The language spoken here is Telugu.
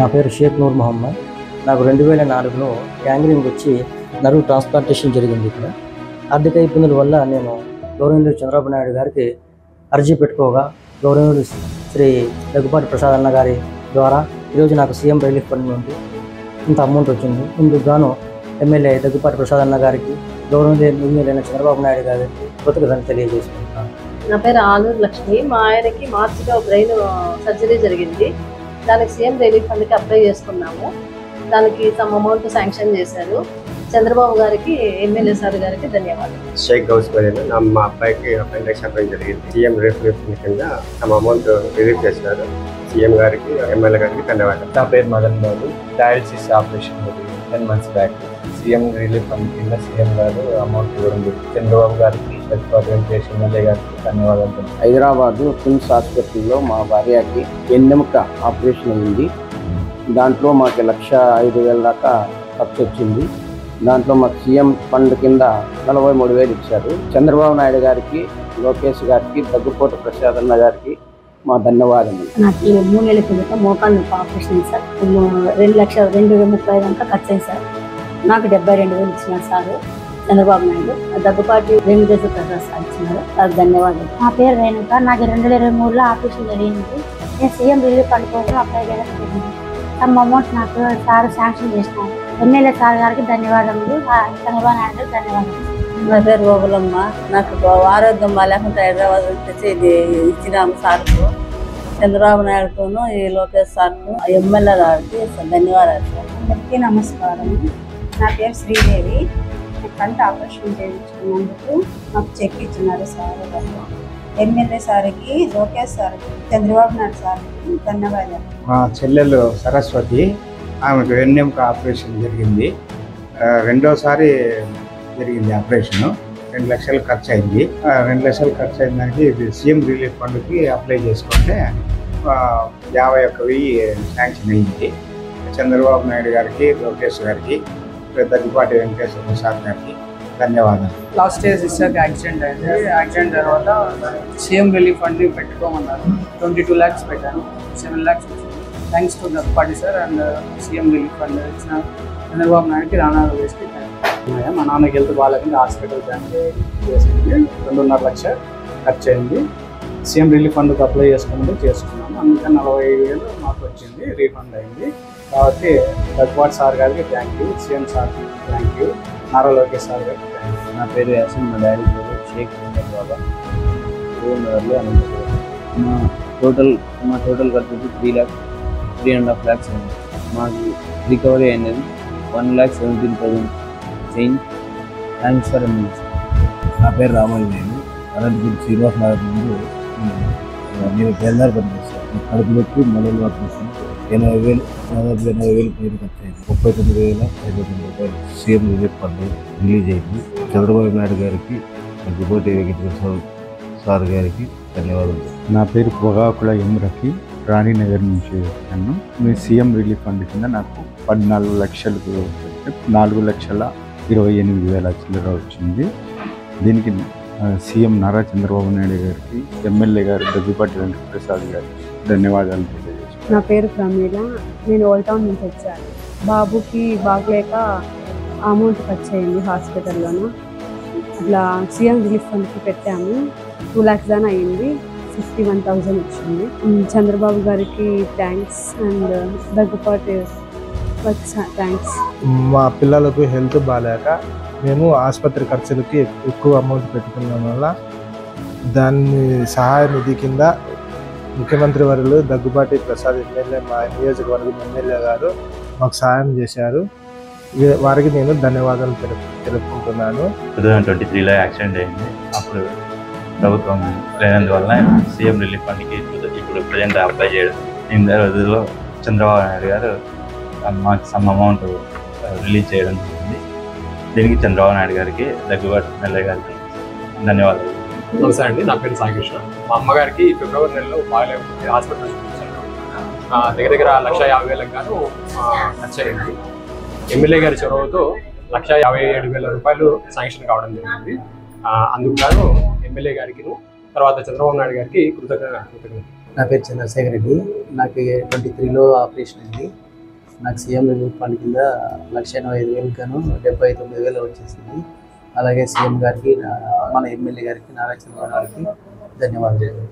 నా పేరు షేక్ నూర్ మొహమ్మద్. నాకు 2004లో గ్యాంగ్రీన్ వచ్చి నరువు ట్రాన్స్ప్లాంటేషన్ జరిగింది. ఇక్కడ ఆర్థిక ఇబ్బందుల వల్ల నేను గౌరవనీయులు చంద్రబాబు నాయుడు గారికి అర్జీ పెట్టుకోగా గౌరవనీయులు శ్రీ దగ్గుపాటి ప్రసాద్ అన్న గారి ద్వారా ఈరోజు నాకు సీఎం రిలీఫ్ ఫండ్ నుండి ఇంత అమౌంట్ వచ్చింది. ఇందుకు గాను ఎమ్మెల్యే దగ్గుపాటి ప్రసాద్ అన్న గారికి గౌరవనీయులైన చంద్రబాబు నాయుడు గారికి కృతజ్ఞతలు తెలియజేసుకుంటున్నాను. నా పేరు ఆలూరు లక్ష్మి. మా ఆయనకి మార్చిలో బ్రెయిన్ సర్జరీ జరిగింది. దానికి సీఎం రిలీఫ్ ఫండ్కి అప్లై చేసుకున్నాము. దానికి సమ్ అమౌంట్ శాంక్షన్ చేశారు. చంద్రబాబు గారికి, ఎమ్మెల్యే సార్ గారికి ధన్యవాదాలు. షేక్ గౌస్పల్లిలో మా అబ్బాయికి అపెండిక్స్ అప్లై జరిగింది. సీఎం రిలీఫ్ కింద సమ్ అమౌంట్ రిలీఫ్ చేసినారు. సీఎం గారికి, ఎమ్మెల్యే గారికి ధన్యవాదాలు. నా పేరు Madan Babu. Dialysis operation 10 months back. CM relief fund కింద సీఎం గారు అమౌంట్ ఇవ్వడం జరిగింది. చంద్రబాబు గారికి, ఎమ్మెల్యే గారికి ధన్యవాదాలు. హైదరాబాద్ కిమ్స్ హాస్పిటల్లో మా భార్యకి వెన్నెముక ఆపరేషన్ అయింది. దాంట్లో మాకు 1,05,000 దాకా ఖర్చు వచ్చింది. దాంట్లో మాకు సీఎం ఫండ్ కింద 43,000 ఇచ్చారు. చంద్రబాబు నాయుడు గారికి, లోకేష్ గారికి, దగ్గుపాటి ప్రసాద్ అన్న గారికి మా ధన్యవాదములు. నాకు 3 నెలల కిందట మోకాలు నొప్పి ఆపరేషన్ సార్. 2,30,000 దాకా ఖర్చు అయింది సార్. నాకు 72,000 ఇచ్చినారు సార్ చంద్రబాబు నాయుడు. దగ్గుపాటి వెంకటేశ్వర ప్రసాద్ సార్ ఇచ్చినారు. నాకు ధన్యవాదాలు. నా పేరు రేణుక. నాకు 2023లో ఆపరేషన్ జరిగింది. నేను సీఎం రిలీఫ్ ఫండ్ కోసం అప్లై చేయడం జరిగింది. సమ్ అమౌంట్ నాకు సార్ శాంక్షన్ చేసినారు. ఎమ్మెల్యే సార్ గారికి ధన్యవాదములు, చంద్రబాబు నాయుడు ధన్యవాదాలు. నా పేరు గోగులమ్మ. నాకు ఆరోగ్యం బాగాలేకుండా హైదరాబాద్ వచ్చేసి ఇది ఇచ్చినాము సార్కు. చంద్రబాబు నాయుడుకును, ఈ లోకేష్ సార్కు, ఎమ్మెల్యే గారికి ధన్యవాదాలు సార్. అందరికీ నమస్కారం. నా పేరు శ్రీదేవి. కంట ఆపరేషన్ చేయించుకున్నందుకు నాకు చెక్ ఇచ్చినారు సార్ గారు. ఎమ్మెల్యే సార్కి, లోకేష్ సార్కి, చంద్రబాబు నాయుడు సార్కి ధన్యవాదాలు. మా చెల్లెలు సరస్వతి, ఆమెకు వెన్నెముక ఆపరేషన్ జరిగింది. రెండోసారి జరిగింది ఆపరేషను. 2 లక్షలు ఖర్చు అయింది. 2 లక్షలు ఖర్చు అయిన దానికి సీఎం రిలీఫ్ ఫండ్కి అప్లై చేసుకుంటే 51,000 శాంక్షన్ అయ్యింది. చంద్రబాబు నాయుడు గారికి, లోకేష్ గారికి, దగ్గుపాటి వెంకటేశ్వర ప్రసాద్ గారికి ధన్యవాదాలు. లాస్ట్ ఇయర్ సిస్టర్కి యాక్సిడెంట్ అయింది. యాక్సిడెంట్ తర్వాత సీఎం రిలీఫ్ ఫండ్ పెట్టుకోమన్నారు. 22 lakhs పెట్టాను. 7 lakhs వచ్చింది. Thanks to Daggubati sir and CM relief fund ఇచ్చిన చంద్రబాబు నాయుడుకి, రానా లోకేష్కి. మా నాన్నకి హెల్త్ బాగాలేకుండా హాస్పిటల్ జాయిన్ చేసింది. 2.5 లక్షలు ఖర్చు అయింది. సీఎం రిలీఫ్ ఫండ్కి అప్లై చేసుకుంటే చేసుకున్నాము. అందుకని 45,000 మాకు వచ్చింది, రీఫండ్ అయింది. కాబట్టి దగ్గుపాటి సార్ గారికి థ్యాంక్ యూ, సీఎం సార్కి thank you, Nara Lokesh sir గారికి థ్యాంక్ యూ. నా పేరు యాసిన్. మా డాడీ పేరు షేక్ బాబా. అనంతపురం. మా టోటల్ ఖర్చు 3.5 lakhs అయింది. మాకు రికవరీ అయినది 1,17,000 చేంజ్. Thanks for MLA. నా పేరు రామల్. నేను అనంతపురం శ్రీనివాస్ నగర్ నుండి నేను బేల్దార్ పనిచేస్తాను. కడుపు నొప్పి, మళ్ళీ ఆపరేషన్ 80,000 పేరు ఖర్చు అయింది. 39,509 సీఎం రిలీఫ్ ఫండ్ రిలీజ్ అయింది. చంద్రబాబు నాయుడు గారికి, దగ్గుపాటి వెంకటేశ్వర సార్ గారికి ధన్యవాదాలు. నా పేరు పొగాకుల ఎమ్రకి, రాణినగర్ నుంచి వచ్చాను. మీ సీఎం రిలీఫ్ ఫండ్ కింద నాకు 14 లక్షలు 4,28,000 చిల్లర వచ్చింది. దీనికి సీఎం నారా చంద్రబాబు నాయుడు గారికి, ఎమ్మెల్యే గారు దగ్గుపాటి వెంకటప్రసాద్ గారికి ధన్యవాదాలు తెలియజేస్తాను. నా పేరు ప్రమీల. నేను ఓల్డ్ టౌన్ నుంచి వచ్చాను. బాబుకి బాగలేక అమౌంట్ ఖర్చు అయింది హాస్పిటల్లోనూ. అట్లా సీఎం రిలీఫ్ ఫండ్కి పెట్టాము. 2 lakhs దాని అయింది. 51,000 వచ్చింది. చంద్రబాబు గారికి థ్యాంక్స్ అండ్ దగ్గుపాటి థ్యాంక్స్. మా పిల్లలకు హెల్త్ బాగాలేక మేము ఆసుపత్రి ఖర్చులకి ఎక్కువ అమౌంట్ పెట్టుకున్నాం వల్ల దాన్ని సహాయ నిధి కింద ముఖ్యమంత్రి వర్యులు దగ్గుపాటి ప్రసాద్ ఎమ్మెల్యే, మా నియోజకవర్గం ఎమ్మెల్యే గారు మాకు సహాయం చేశారు. వారికి నేను ధన్యవాదాలు తెలుపుకుంటున్నాను. 2023లో యాక్సిడెంట్ అయింది. అప్పుడు ప్రభుత్వం లేనందువల్ల సీఎం రిలీఫ్ ఫండ్కి ఇప్పుడు ప్రజెంట్ అప్లై చేయడం. ఈ రోజుల్లో చంద్రబాబు నాయుడు గారు మాకు సమ్ అమౌంట్ రిలీజ్ చేయడం జరిగింది. దీనికి చంద్రబాబు నాయుడు గారికి, దగ్గుబాటి ఎమ్మెల్యే గారికి ధన్యవాదాలు. నమస్తే అండి. నా పేరు సాయికృష్ణ. మా అమ్మగారికి ఫిబ్రవరి నెలలో బాగాలేకపోతే హాస్పిటల్ చూపించాను. దగ్గర 1,50,000 గాను ఖర్చు అయింది. ఎమ్మెల్యే గారి చొరవతో 1,57,000 రూపాయలు శాంక్షన్ కావడం జరిగింది. అందుకు గాను ఎమ్మెల్యే గారికి, తర్వాత చంద్రబాబు నాయుడు గారికి కృతజ్ఞత. నా పేరు చంద్రశేఖర్ రెడ్డి. నాకు 23లో ఆపరేషన్ అయింది. నాకు సీఎం రిలీఫ్ ఫండ్ కింద 1,85,000 గాను 79,000 వచ్చేసింది. అలాగే సీఎం గారికి, మన ఎమ్మెల్యే గారికి, నారా చంద్రబాబు గారికి ధన్యవాదాలు.